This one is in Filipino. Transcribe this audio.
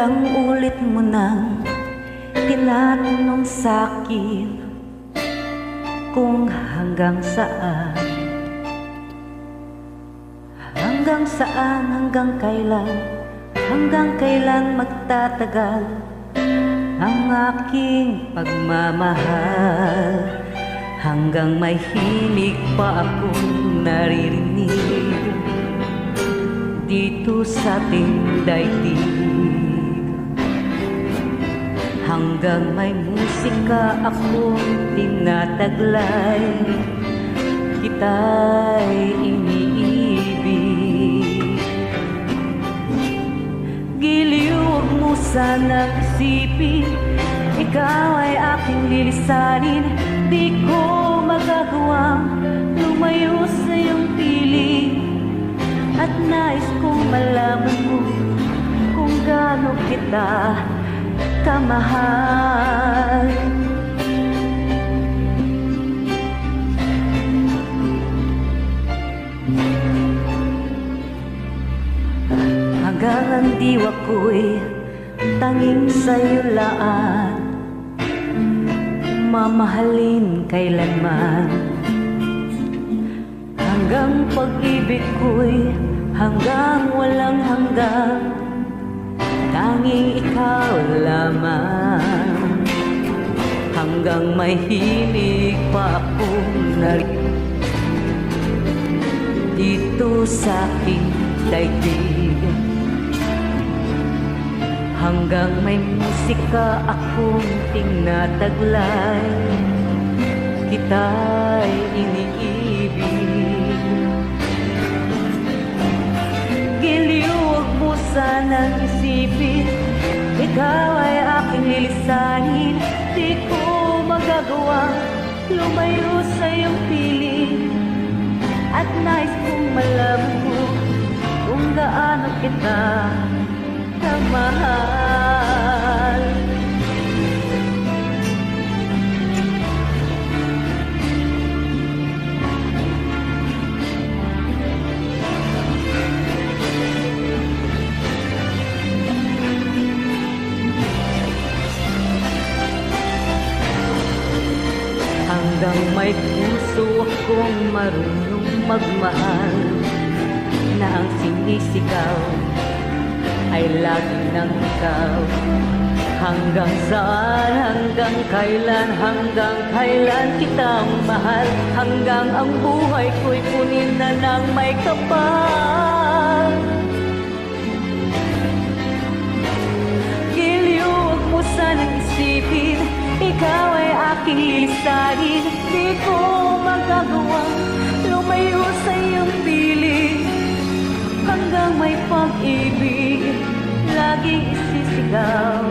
Ilang ulit mo nang tinatanong sa'kin kung hanggang saan, hanggang kailan magtatagal ang aking pagmamahal. Hanggang may himig pa akong naririnig dito sa ating daigdig. Hanggang may musika akong tinataglay, kita'y iniibig. Giliw mo sanang isipin, ikaw ay aking lilisanin. Di ko magagawang lumayo sa iyong piling, at nais kong malaman mo kung gaano kita kamahal. Hanggang ang diwa ko'y tanging sa'yo laan, mamahalin kailanman. Hanggang pag-ibig ko'y hanggang walang hanggang, tanging ikaw lamang. Hanggang may himig pa akong narinig dito sa aking daigdig. Hanggang may musika akong tinataglay, kita'y iniibig. Giliw, huwag mo sanang isipin, ikaw ay aking lilisanin. Di ko magagawa lumayo sa iyong piling, at nais kong malaman mo kung gaano kita kamahal. Hanggang may puso akong marunong magmahal, na ang sinisigaw ay lagi ng ikaw. Hanggang saan, hanggang kailan kitang mahal. Hanggang ang buhay ko'y punin na ng may kapal. Giliw, huwag mo sanang isipin, ikaw ay aking lilisanin. Di ko magagawang lumayo sa iyong piling, hanggang may pag-ibig laging isisigaw.